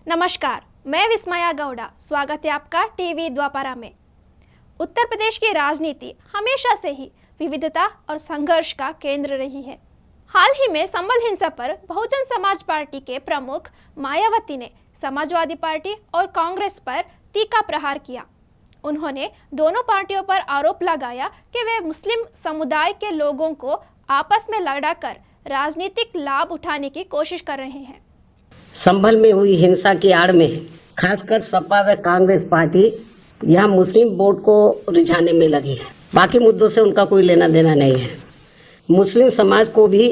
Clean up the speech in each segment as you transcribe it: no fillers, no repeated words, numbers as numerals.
नमस्कार, मैं विस्मया गौड़ा। स्वागत है आपका टीवी द्वापरा में। उत्तर प्रदेश की राजनीति हमेशा से ही विविधता और संघर्ष का केंद्र रही है। हाल ही में संबल हिंसा पर बहुजन समाज पार्टी के प्रमुख मायावती ने समाजवादी पार्टी और कांग्रेस पर तीखा प्रहार किया। उन्होंने दोनों पार्टियों पर आरोप लगाया कि वे मुस्लिम समुदाय के लोगों को आपस में लड़ाकर राजनीतिक लाभ उठाने की कोशिश कर रहे हैं। संभल में हुई हिंसा की आड़ में खासकर सपा व कांग्रेस पार्टी यहाँ मुस्लिम वोट को रिझाने में लगी है। बाकी मुद्दों से उनका कोई लेना देना नहीं है। मुस्लिम समाज को भी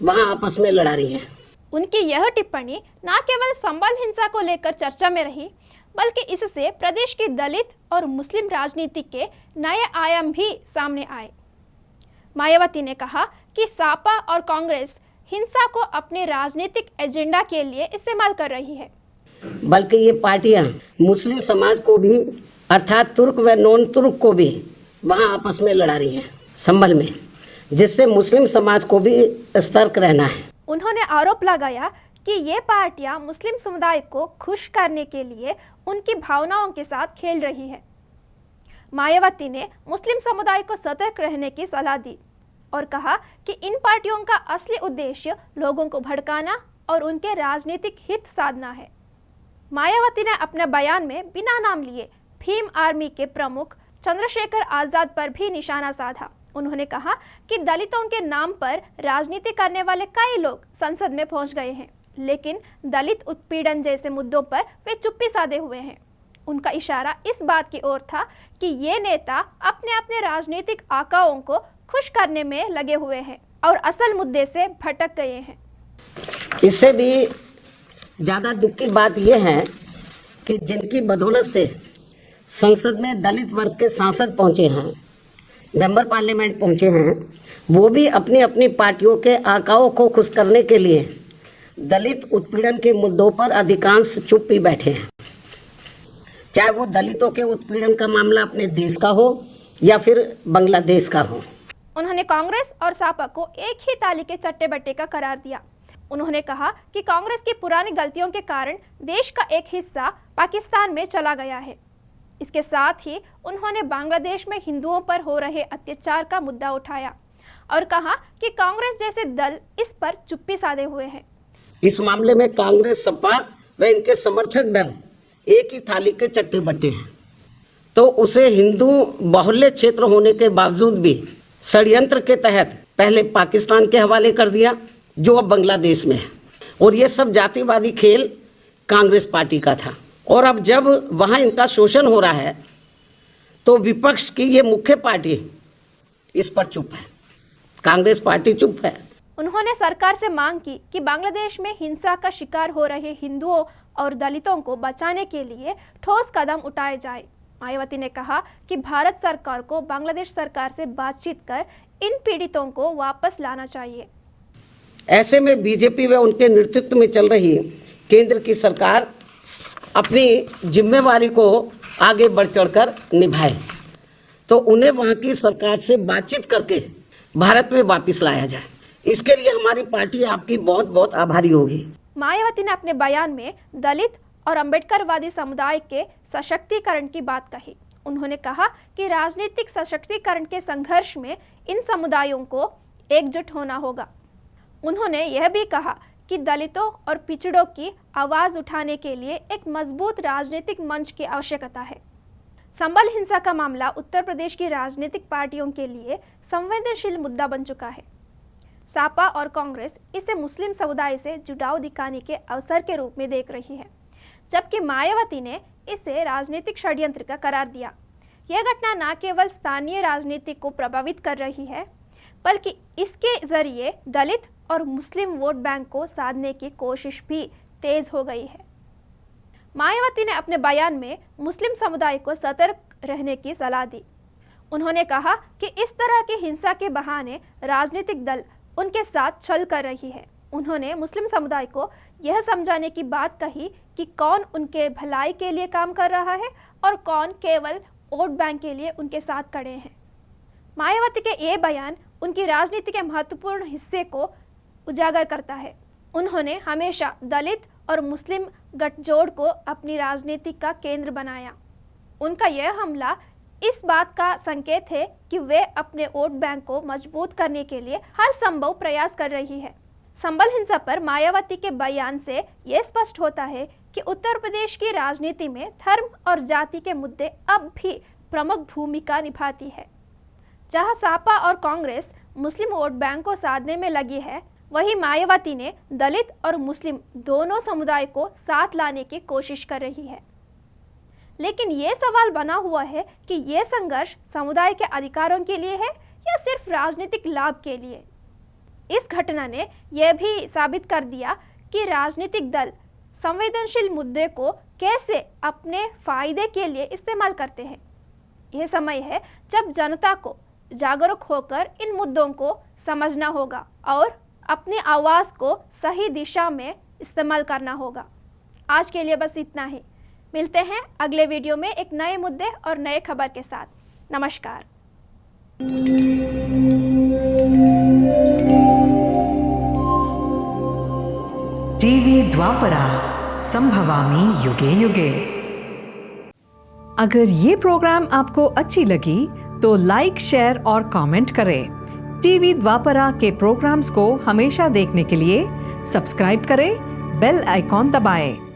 वहाँ आपस में लड़ा रही है। उनकी यह टिप्पणी न केवल संबल हिंसा को लेकर चर्चा में रही, बल्कि इससे प्रदेश की दलित और मुस्लिम राजनीति के नए आयाम भी सामने आए। मायावती ने कहा कि सपा और कांग्रेस हिंसा को अपने राजनीतिक एजेंडा के लिए इस्तेमाल कर रही है, बल्कि ये पार्टियां मुस्लिम समाज को भी अर्थात तुर्क व नॉन तुर्क को भी वहां आपस में लड़ा रही हैं संभल में, जिससे मुस्लिम समाज को भी सतर्क रहना है। उन्होंने आरोप लगाया कि ये पार्टियां मुस्लिम समुदाय को खुश करने के लिए उनकी भावनाओं के साथ खेल रही है। मायावती ने मुस्लिम समुदाय को सतर्क रहने की सलाह दी और कहा कि इन पार्टियों का असली उद्देश्य लोगों को भड़काना और उनके राजनीतिक हित साधना है। मायावती ने अपने बयान में बिना नाम लिए भीम आर्मी के प्रमुख चंद्रशेखर आजाद पर भी निशाना साधा। उन्होंने कहा कि दलितों के नाम पर राजनीति करने वाले कई लोग संसद में पहुंच गए हैं, लेकिन दलित उत्पीड़न जैसे मुद्दों पर वे चुप्पी साधे हुए हैं। उनका इशारा इस बात की ओर था कि ये नेता अपने अपने राजनीतिक आकाओं को खुश करने में लगे हुए हैं और असल मुद्दे से भटक गए हैं। इससे भी ज्यादा दुख की बात यह है कि जिनकी बदौलत से संसद में दलित वर्ग के सांसद पहुंचे हैं, मेंबर पार्लियामेंट पहुंचे हैं, वो भी अपनी अपनी पार्टियों के आकाओं को खुश करने के लिए दलित उत्पीड़न के मुद्दों पर अधिकांश चुप ही बैठे हैं। चाहे वो दलितों के उत्पीड़न का मामला अपने देश का हो या फिर बांग्लादेश का हो। उन्होंने कांग्रेस और सपा को एक ही ताली के चट्टे बट्टे का करार दिया। उन्होंने कहा कि कांग्रेस की पुरानी गलतियों के कारण देश का एक हिस्सा पाकिस्तान में चला गया है। इसके साथ ही उन्होंने बांग्लादेश में हिंदुओं पर हो रहे अत्याचार का मुद्दा उठाया और कहा कि कांग्रेस जैसे दल इस पर चुप्पी साधे हुए हैं। इस मामले में कांग्रेस, सपा व इनके समर्थक दल एक ही थाली के चट्टे बट्टे हैं, तो उसे हिंदू बाहुल्य क्षेत्र होने के बावजूद भी षड्यंत्र के तहत पहले पाकिस्तान के हवाले कर दिया, जो अब बांग्लादेश में है। और ये सब जातिवादी खेल कांग्रेस पार्टी का था। और अब जब वहां इनका शोषण हो रहा है तो विपक्ष की ये मुख्य पार्टी इस पर चुप है, कांग्रेस पार्टी चुप है। उन्होंने सरकार से मांग की कि बांग्लादेश में हिंसा का शिकार हो रहे हिंदुओं और दलितों को बचाने के लिए ठोस कदम उठाए जाए। मायावती ने कहा कि भारत सरकार को बांग्लादेश सरकार से बातचीत कर इन पीड़ितों को वापस लाना चाहिए। ऐसे में बीजेपी व उनके नेतृत्व में चल रही केंद्र की सरकार अपनी जिम्मेवारी को आगे बढ़ चढ़कर निभाए, तो उन्हें वहां की सरकार से बातचीत करके भारत में वापस लाया जाए। इसके लिए हमारी पार्टी आपकी बहुत बहुत आभारी होगी। मायावती ने अपने बयान में दलित और अम्बेडकरवादी समुदाय के सशक्तिकरण की बात कही। उन्होंने कहा कि राजनीतिक सशक्तिकरण के संघर्ष में इन समुदायों को एकजुट होना होगा। उन्होंने यह भी कहा कि दलितों और पिछड़ों की आवाज़ उठाने के लिए एक मजबूत राजनीतिक मंच की आवश्यकता है। संबल हिंसा का मामला उत्तर प्रदेश की राजनीतिक पार्टियों के लिए संवेदनशील मुद्दा बन चुका है। सपा और कांग्रेस इसे मुस्लिम समुदाय से जुड़ाव दिखाने के अवसर के रूप में देख रही है, जबकि मायावती ने इसे राजनीतिक षड्यंत्र का करार दिया। यह घटना न केवल स्थानीय राजनीति को प्रभावित कर रही है, बल्कि इसके जरिए दलित और मुस्लिम वोट बैंक को साधने की कोशिश भी तेज हो गई है। मायावती ने अपने बयान में मुस्लिम समुदाय को सतर्क रहने की सलाह दी। उन्होंने कहा कि इस तरह की हिंसा के बहाने राजनीतिक दल उनके साथ छल कर रही है। उन्होंने मुस्लिम समुदाय को यह समझाने की बात कही कि कौन उनके भलाई के लिए काम कर रहा है और कौन केवल वोट बैंक के लिए उनके साथ खड़े हैं। मायावती के ये बयान उनकी राजनीति के महत्वपूर्ण हिस्से को उजागर करता है। उन्होंने हमेशा दलित और मुस्लिम गठजोड़ को अपनी राजनीति का केंद्र बनाया। उनका यह हमला इस बात का संकेत है कि वे अपने वोट बैंक को मजबूत करने के लिए हर संभव प्रयास कर रही है। संबल हिंसा पर मायावती के बयान से यह स्पष्ट होता है कि उत्तर प्रदेश की राजनीति में धर्म और जाति के मुद्दे अब भी प्रमुख भूमिका निभाती है। जहां सपा और कांग्रेस मुस्लिम वोट बैंक को साधने में लगी है, वहीं मायावती ने दलित और मुस्लिम दोनों समुदाय को साथ लाने की कोशिश कर रही है। लेकिन ये सवाल बना हुआ है कि यह संघर्ष समुदाय के अधिकारों के लिए है या सिर्फ राजनीतिक लाभ के लिए। इस घटना ने यह भी साबित कर दिया कि राजनीतिक दल संवेदनशील मुद्दे को कैसे अपने फायदे के लिए इस्तेमाल करते हैं। यह समय है जब जनता को जागरूक होकर इन मुद्दों को समझना होगा और अपनी आवाज़ को सही दिशा में इस्तेमाल करना होगा। आज के लिए बस इतना ही। मिलते हैं अगले वीडियो में एक नए मुद्दे और नए खबर के साथ। नमस्कार। टीवी द्वापरा संभवामि युगे युगे। अगर ये प्रोग्राम आपको अच्छी लगी तो लाइक, शेयर और कमेंट करें। टीवी द्वापरा के प्रोग्राम्स को हमेशा देखने के लिए सब्सक्राइब करें, बेल आइकॉन दबाएं।